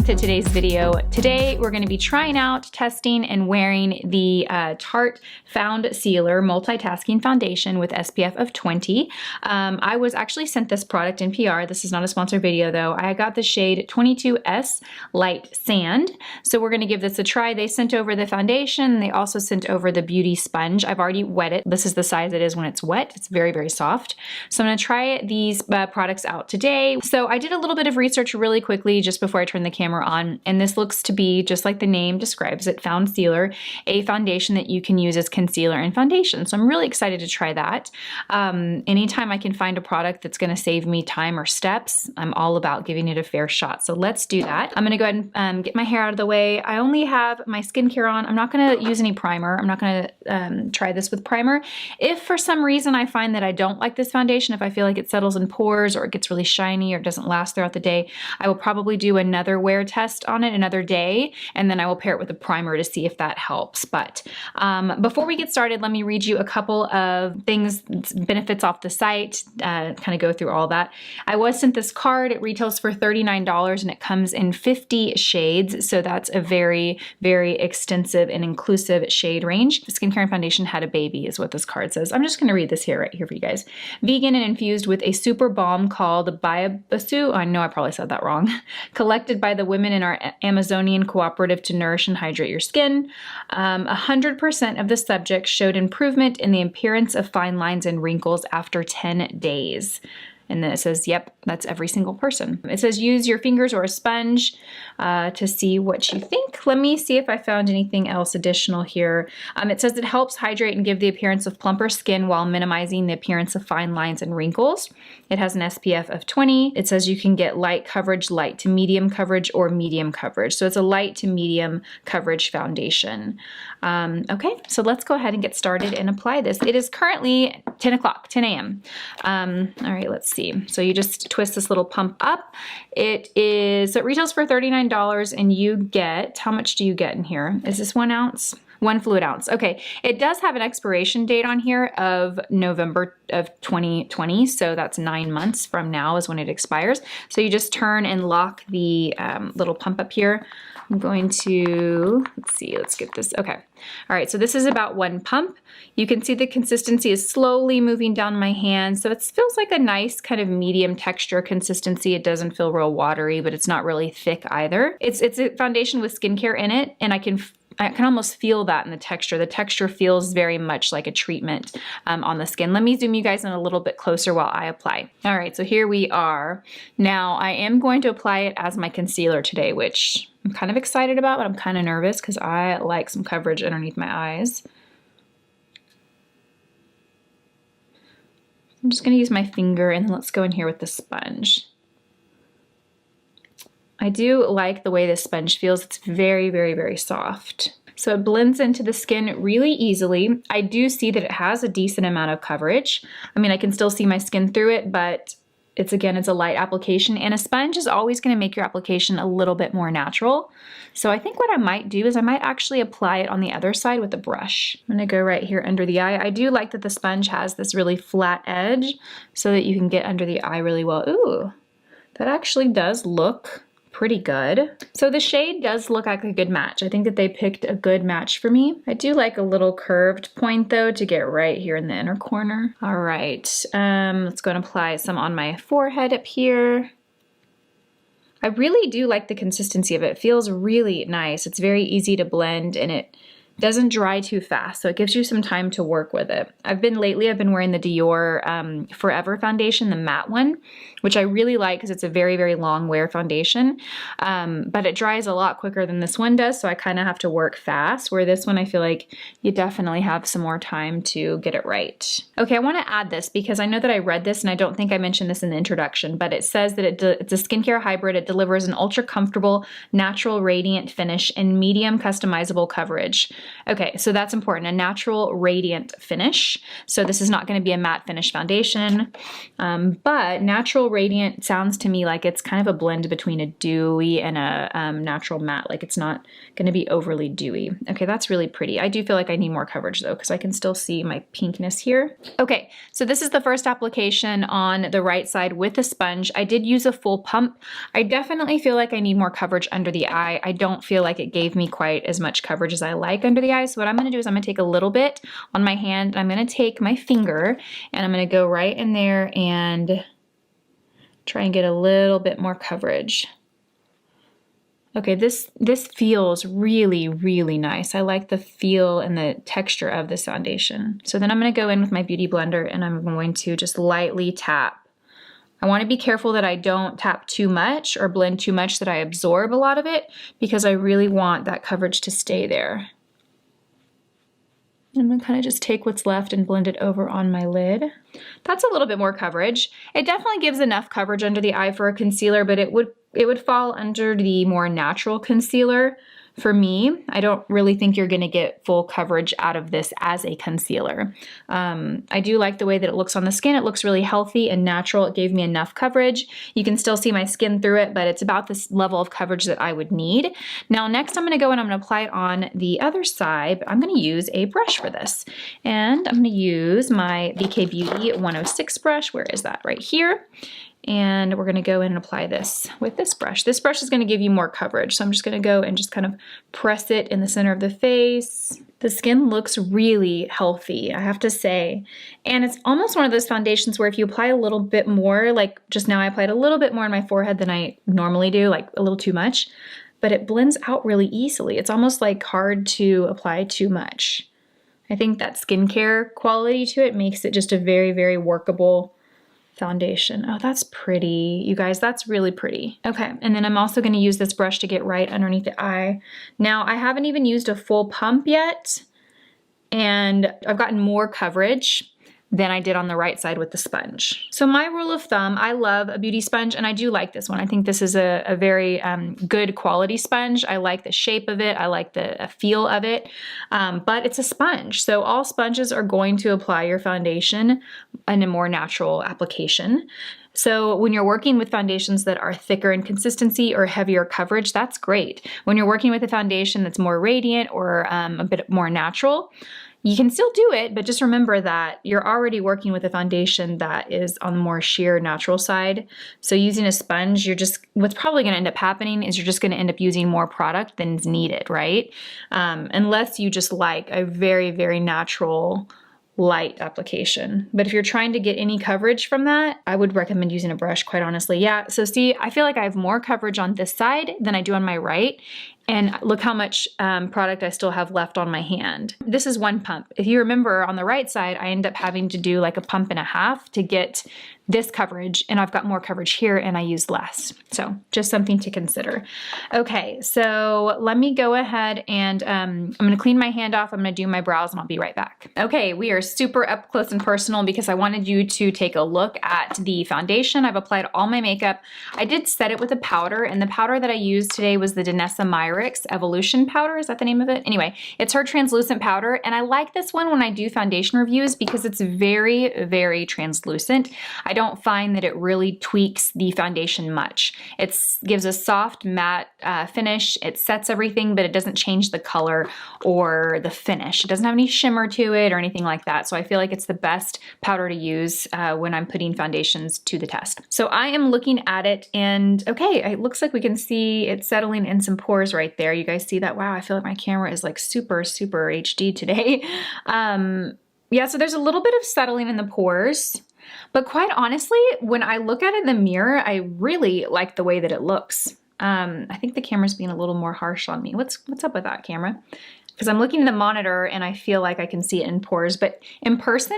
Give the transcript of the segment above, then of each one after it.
welcome to today's video. Today we're going to be trying out, testing, and wearing the Tarte Foundcealer Multitasking Foundation with SPF of 20. I was actually sent this product in PR. This is not a sponsored video though. I got the shade 22S Light Sand. So we're going to give this a try. They sent over the foundation. They also sent over the beauty sponge. I've already wet it. This is the size it is when it's wet. It's very, very soft. So I'm going to try these products out today. So I did a little bit of research really quickly just before I turn the camera on, and this looks to be, just like the name describes it, Foundcealer, a foundation that you can use as concealer and foundation. So I'm really excited to try that. Anytime I can find a product that's going to save me time or steps, I'm all about giving it a fair shot. So let's do that. I'm going to go ahead and get my hair out of the way. I only have my skincare on. I'm not going to use any primer. I'm not going to try this with primer. If for some reason I find that I don't like this foundation, if I feel like it settles in pores or it gets really shiny or it doesn't last throughout the day, I will probably do another wear test on it another day, and then I will pair it with a primer to see if that helps. But before we get started, let me read you a couple of things, benefits off the site, kind of go through all that. I was sent this card. It retails for $39 and it comes in 50 shades. So that's a very, very extensive and inclusive shade range. The skincare and foundation had a baby is what this card says. I'm just going to read this here right here for you guys. Vegan and infused with a super balm called BEAUTY. I know I probably said that wrong. Collected by the women in our Amazonian cooperative to nourish and hydrate your skin. 100% of the subjects showed improvement in the appearance of fine lines and wrinkles after 10 days. And then it says, yep, that's every single person. It says use your fingers or a sponge to see what you think. Let me see if I found anything else additional here. It says it helps hydrate and give the appearance of plumper skin while minimizing the appearance of fine lines and wrinkles. It has an SPF of 20. It says you can get light coverage, light to medium coverage, or medium coverage. So it's a light to medium coverage foundation. Okay, so let's go ahead and get started and apply this. It is currently 10 a.m. All right, let's see. So you just twist this little pump up. So it retails for $39 and you get, how much do you get in here? Is this 1 ounce? 1 fluid ounce. Okay, it does have an expiration date on here of November of 2020, so that's 9 months from now is when it expires. So you just turn and lock the little pump up here. I'm going to, let's see, let's get this, okay. All right, so this is about 1 pump. You can see the consistency is slowly moving down my hand, so it feels like a nice kind of medium texture consistency. It doesn't feel real watery, but it's not really thick either. It's a foundation with skincare in it, and I can almost feel that in the texture. The texture feels very much like a treatment on the skin. Let me zoom you guys in a little bit closer while I apply. All right, so here we are. Now I am going to apply it as my concealer today, which I'm kind of excited about, but I'm kind of nervous because I like some coverage underneath my eyes. I'm just going to use my finger and then let's go in here with the sponge. I do like the way this sponge feels. It's very, very, very soft. So it blends into the skin really easily. I do see that it has a decent amount of coverage. I mean, I can still see my skin through it, but it's a light application, and a sponge is always going to make your application a little bit more natural. So I think what I might do is I might actually apply it on the other side with a brush. I'm going to go right here under the eye. I do like that the sponge has this really flat edge so that you can get under the eye really well. Ooh, that actually does look pretty good. So the shade does look like a good match. I think that they picked a good match for me. I do like a little curved point though to get right here in the inner corner. All right, let's go and apply some on my forehead up here. I really do like the consistency of it. It feels really nice. It's very easy to blend and it doesn't dry too fast, so it gives you some time to work with it. Lately I've been wearing the Dior Forever foundation, the matte one, which I really like because it's a very, very long wear foundation, but it dries a lot quicker than this one does, so I kind of have to work fast, where this one I feel like you definitely have some more time to get it right. Okay, I want to add this because I know that I read this and I don't think I mentioned this in the introduction, but it says that it's a skincare hybrid. It delivers an ultra comfortable, natural, radiant finish and medium customizable coverage. Okay, so that's important, a natural radiant finish. So this is not gonna be a matte finish foundation, but natural radiant sounds to me like it's kind of a blend between a dewy and a natural matte, like it's not gonna be overly dewy. Okay, that's really pretty. I do feel like I need more coverage though, because I can still see my pinkness here. Okay, so this is the first application on the right side with a sponge. I did use a full pump. I definitely feel like I need more coverage under the eye. I don't feel like it gave me quite as much coverage as I like under the eye. So what I'm gonna do is I'm gonna take a little bit on my hand and I'm gonna take my finger and I'm gonna go right in there and try and get a little bit more coverage. Okay, this feels really, really nice. I like the feel and the texture of this foundation. So then I'm gonna go in with my Beauty Blender and I'm going to just lightly tap. I wanna be careful that I don't tap too much or blend too much, that I absorb a lot of it, because I really want that coverage to stay there. I'm gonna kind of just take what's left and blend it over on my lid. That's a little bit more coverage. It definitely gives enough coverage under the eye for a concealer, but it would fall under the more natural concealer. For me, I don't really think you're gonna get full coverage out of this as a concealer. I do like the way that it looks on the skin. It looks really healthy and natural. It gave me enough coverage. You can still see my skin through it, but it's about this level of coverage that I would need. Now, next I'm gonna go and I'm gonna apply it on the other side, but I'm gonna use a brush for this. And I'm gonna use my BK Beauty 106 brush. Where is that? Right here. And we're gonna go in and apply this with this brush. This brush is gonna give you more coverage. So I'm just gonna go and just kind of press it in the center of the face. The skin looks really healthy, I have to say. And it's almost one of those foundations where if you apply a little bit more, like just now I applied a little bit more on my forehead than I normally do, like a little too much, but it blends out really easily. It's almost like hard to apply too much. I think that skincare quality to it makes it just a very, very workable foundation. Oh, that's pretty. You guys, that's really pretty. Okay, and then I'm also going to use this brush to get right underneath the eye. Now, I haven't even used a full pump yet, and I've gotten more coverage than I did on the right side with the sponge. So my rule of thumb, I love a beauty sponge, and I do like this one. I think this is a very good quality sponge. I like the shape of it. I like the feel of it, but it's a sponge. So all sponges are going to apply your foundation in a more natural application. So when you're working with foundations that are thicker in consistency or heavier coverage, that's great. When you're working with a foundation that's more radiant or a bit more natural, you can still do it, but just remember that you're already working with a foundation that is on the more sheer natural side. So using a sponge, what's probably gonna end up happening is you're just gonna end up using more product than is needed, right? Unless you just like a very, very natural light application. But if you're trying to get any coverage from that, I would recommend using a brush, quite honestly. Yeah, so see, I feel like I have more coverage on this side than I do on my right. And look how much product I still have left on my hand. This is one pump. If you remember on the right side, I end up having to do like a pump and a half to get this coverage, and I've got more coverage here and I used less. So just something to consider. Okay, so let me go ahead and I'm gonna clean my hand off. I'm gonna do my brows and I'll be right back. Okay, we are super up close and personal because I wanted you to take a look at the foundation. I've applied all my makeup. I did set it with a powder, and the powder that I used today was the Danessa Myricks Evolution powder. Is that the name of it? Anyway, it's her translucent powder, and I like this one when I do foundation reviews because it's very, very translucent. I don't find that it really tweaks the foundation much. It gives a soft matte finish. It sets everything, but it doesn't change the color or the finish. It doesn't have any shimmer to it or anything like that. So I feel like it's the best powder to use when I'm putting foundations to the test. So I am looking at it, and okay, it looks like we can see it settling in some pores right there. You guys see that? Wow, I feel like my camera is like super, super HD today. Yeah, so there's a little bit of settling in the pores. But quite honestly, when I look at it in the mirror, I really like the way that it looks. I think the camera's being a little more harsh on me. What's up with that, camera? Because I'm looking at the monitor and I feel like I can see it in pores, but in person,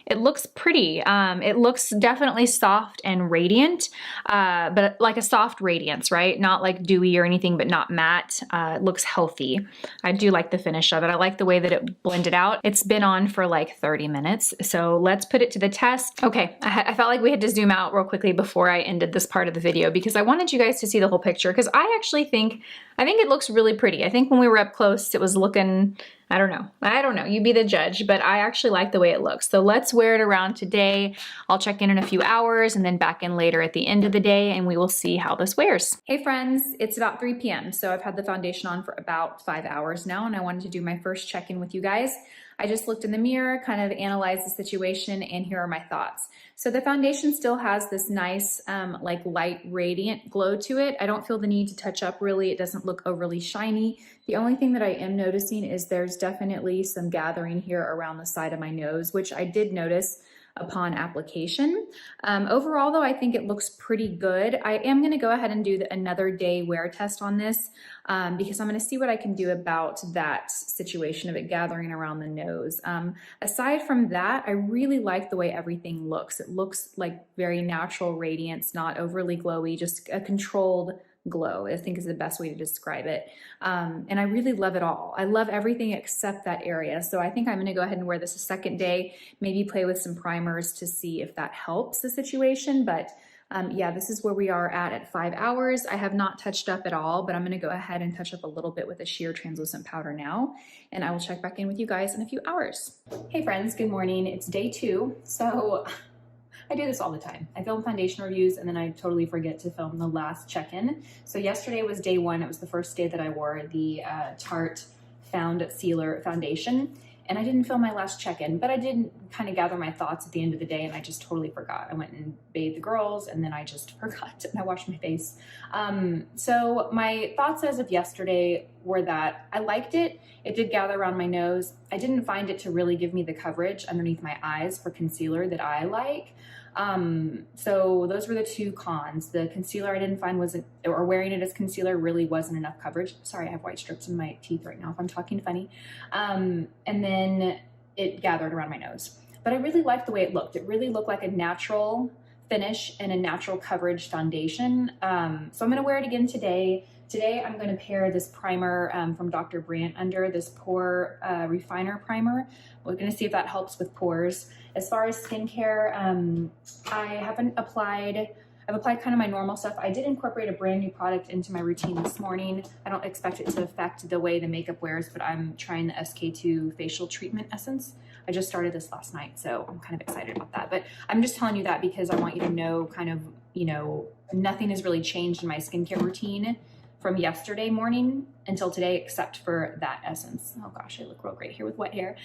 it looks pretty. It looks definitely soft and radiant, but like a soft radiance, right? Not like dewy or anything, but not matte. It looks healthy. I do like the finish of it. I like the way that it blended out. It's been on for like 30 minutes, so let's put it to the test. Okay, I felt like we had to zoom out real quickly before I ended this part of the video because I wanted you guys to see the whole picture, because I actually think I think it looks really pretty. I think when we were up close, it was looking, I don't know. You be the judge, but I actually like the way it looks. So let's wear it around today. I'll check in a few hours and then back in later at the end of the day, and we will see how this wears. Hey friends, it's about 3 p.m. So I've had the foundation on for about 5 hours now, and I wanted to do my first check-in with you guys. I just looked in the mirror, kind of analyzed the situation, and here are my thoughts. So the foundation still has this nice, like light radiant glow to it. I don't feel the need to touch up really. It doesn't look overly shiny. The only thing that I am noticing is there's definitely some gathering here around the side of my nose, which I did notice upon application. Overall though, I think it looks pretty good. I am gonna go ahead and do another day wear test on this because I'm gonna see what I can do about that situation of it gathering around the nose. Aside from that, I really like the way everything looks. It looks like very natural radiance, not overly glowy, just a controlled glow, I think is the best way to describe it. And I really love it all. I love everything except that area. So I think I'm gonna go ahead and wear this a second day, maybe play with some primers to see if that helps the situation. But yeah, this is where we are at 5 hours. I have not touched up at all, but I'm gonna go ahead and touch up a little bit with a sheer translucent powder now, and I will check back in with you guys in a few hours. Hey friends, good morning. It's day 2. So I do this all the time. I film foundation reviews and then I totally forget to film the last check-in. So yesterday was day 1. It was the first day that I wore the Tarte Foundcealer foundation, and I didn't film my last check-in, but I did kind of gather my thoughts at the end of the day, and I just totally forgot. I went and bathed the girls and then I just forgot and I washed my face. So my thoughts as of yesterday were that I liked it. It did gather around my nose. I didn't find it to really give me the coverage underneath my eyes for concealer that I like. So those were the 2 cons. The concealer I didn't find wasn't, or wearing it as concealer really wasn't enough coverage. Sorry, I have white strips in my teeth right now if I'm talking funny. And then it gathered around my nose. But I really liked the way it looked. It really looked like a natural finish and a natural coverage foundation. So I'm gonna wear it again today. Today I'm going to pair this primer from Dr. Brandt under this pore refiner primer. We're going to see if that helps with pores. As far as skincare, I've applied kind of my normal stuff. I did incorporate a brand new product into my routine this morning. I don't expect it to affect the way the makeup wears, but I'm trying the SK2 facial treatment essence. I just started this last night, so I'm kind of excited about that. But I'm just telling you that because I want you to know kind of, you know, nothing has really changed in my skincare routine from yesterday morning until today, except for that essence. Oh gosh, I look real great here with wet hair.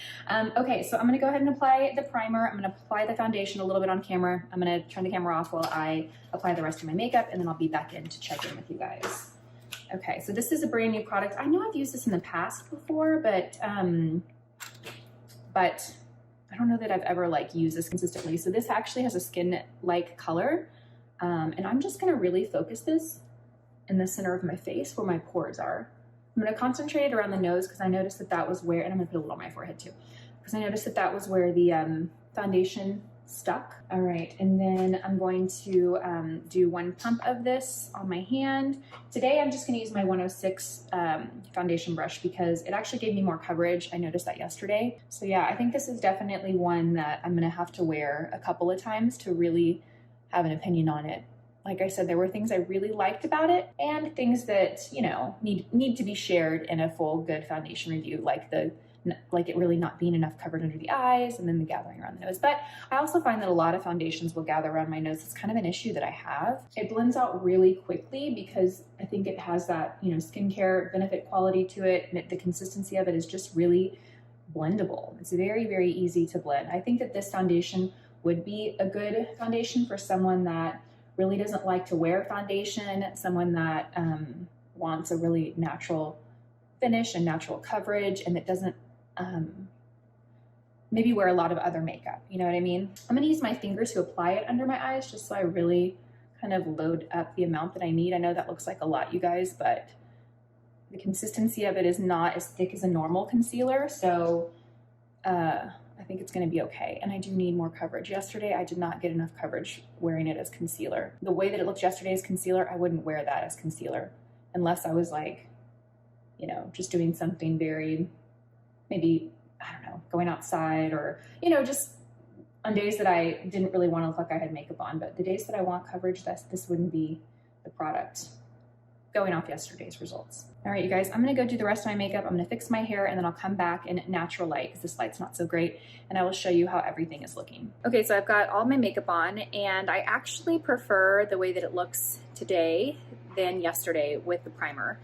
Okay, so I'm gonna go ahead and apply the primer. I'm gonna apply the foundation a little bit on camera. I'm gonna turn the camera off while I apply the rest of my makeup, and then I'll be back in to check in with you guys. Okay, so this is a brand new product. I know I've used this in the past before, but I don't know that I've ever like used this consistently. So this actually has a skin-like color, and I'm just gonna really focus this in the center of my face where my pores are. I'm gonna concentrate it around the nose because I noticed that that was where, and I'm gonna put a little on my forehead too, because I noticed that that was where the foundation stuck. All right, and then I'm going to do 1 pump of this on my hand. Today I'm just gonna use my 106 foundation brush because it actually gave me more coverage. I noticed that yesterday. So yeah, I think this is definitely one that I'm gonna have to wear a couple of times to really have an opinion on it. Like I said, there were things I really liked about it and things that, you know, need to be shared in a full good foundation review, like it really not being enough covered under the eyes and then the gathering around the nose. But I also find that a lot of foundations will gather around my nose. It's kind of an issue that I have. It blends out really quickly because I think it has that, you know, skincare benefit quality to it, and the consistency of it is just really blendable. It's very, very easy to blend. I think that this foundation would be a good foundation for someone that really doesn't like to wear foundation, someone that wants a really natural finish and natural coverage, and that doesn't maybe wear a lot of other makeup, you know what I mean? I'm gonna use my finger to apply it under my eyes just so I really kind of load up the amount that I need. I know that looks like a lot, you guys, but the consistency of it is not as thick as a normal concealer, so I think it's gonna be okay. And I do need more coverage. Yesterday, I did not get enough coverage wearing it as concealer. The way that it looked yesterday as concealer, I wouldn't wear that as concealer unless I was like, you know, just doing something very, maybe, I don't know, going outside or, you know, just on days that I didn't really want to look like I had makeup on. But the days that I want coverage, this wouldn't be the product. going off yesterday's results. All right, you guys, I'm gonna go do the rest of my makeup. I'm gonna fix my hair and then I'll come back in natural light because this light's not so great, and I will show you how everything is looking. Okay, so I've got all my makeup on, and I actually prefer the way that it looks today than yesterday with the primer.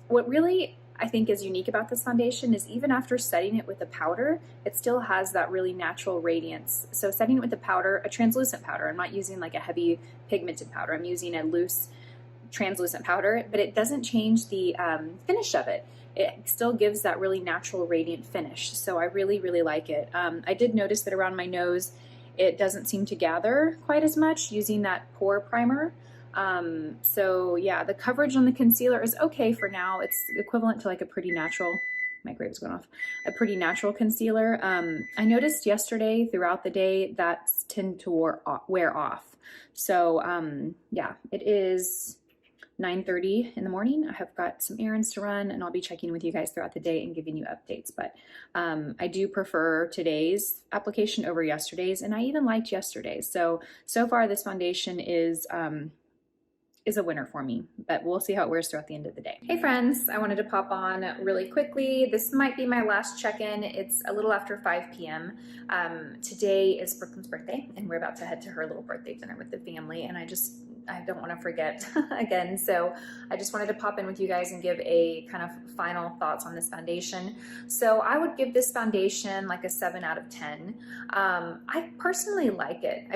What really I think is unique about this foundation is even after setting it with a powder, it still has that really natural radiance. So setting it with a powder, a translucent powder, I'm not using like a heavy pigmented powder, I'm using a loose translucent powder, but it doesn't change the finish of it. It still gives that really natural radiant finish. So I really, really like it. I did notice that around my nose, it doesn't seem to gather quite as much using that pore primer. So yeah, the coverage on the concealer is okay for now. It's equivalent to like a pretty natural, my grape's going off, a pretty natural concealer. I noticed yesterday throughout the day that's tend to wear off. So yeah, it is 9:30 in the morning. I have got some errands to run, and I'll be checking with you guys throughout the day and giving you updates. But I do prefer today's application over yesterday's, and I even liked yesterday's. So far this foundation is a winner for me, but we'll see how it wears throughout the end of the day. Hey friends, I wanted to pop on really quickly. This might be my last check-in. It's a little after 5 p.m. Today is Brooklyn's birthday, and we're about to head to her little birthday dinner with the family, and I don't want to forget again. So I just wanted to pop in with you guys and give a kind of final thoughts on this foundation. So I would give this foundation like a 7 out of 10. I personally like it.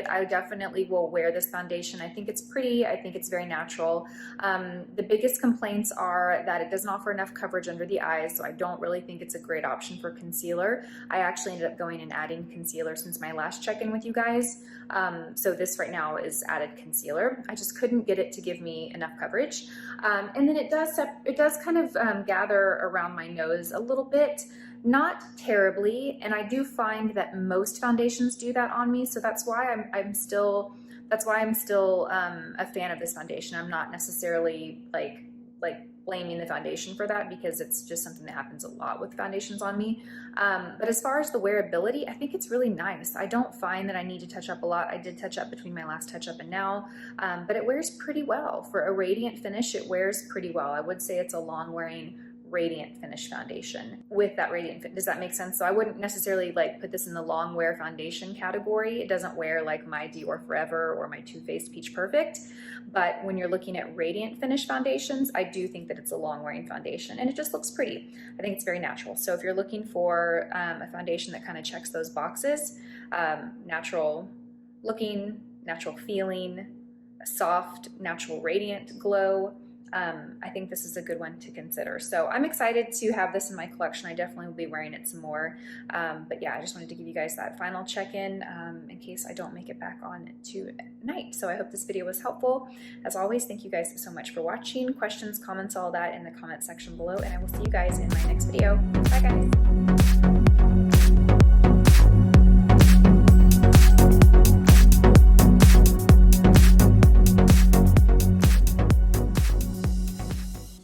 I definitely will wear this foundation. I think it's pretty. I think it's very natural. The biggest complaints are that it doesn't offer enough coverage under the eyes. So I don't really think it's a great option for concealer. I actually ended up going and adding concealer since my last check-in with you guys. So this right now is added concealer. I just couldn't get it to give me enough coverage. And then it does kind of gather around my nose a little bit, not terribly. And I do find that most foundations do that on me. So that's why I'm still a fan of this foundation. I'm not necessarily like blaming the foundation for that, because it's just something that happens a lot with foundations on me. But as far as the wearability, I think it's really nice. I don't find that I need to touch up a lot. I did touch up between my last touch up and now, but it wears pretty well. For a radiant finish, it wears pretty well. I would say it's a long wearing radiant finish foundation with that radiant fit. Does that make sense? So I wouldn't necessarily like put this in the long wear foundation category. It doesn't wear like my Dior Forever or my Too Faced Peach Perfect. But when you're looking at radiant finish foundations, I do think that it's a long wearing foundation, and it just looks pretty. I think it's very natural. So if you're looking for a foundation that kind of checks those boxes, natural looking, natural feeling, a soft, natural radiant glow, I think this is a good one to consider. So I'm excited to have this in my collection. I definitely will be wearing it some more. But yeah, I just wanted to give you guys that final check-in in case I don't make it back on tonight. So I hope this video was helpful. As always, thank you guys so much for watching. Questions, comments, all that in the comment section below, and I will see you guys in my next video. Bye guys.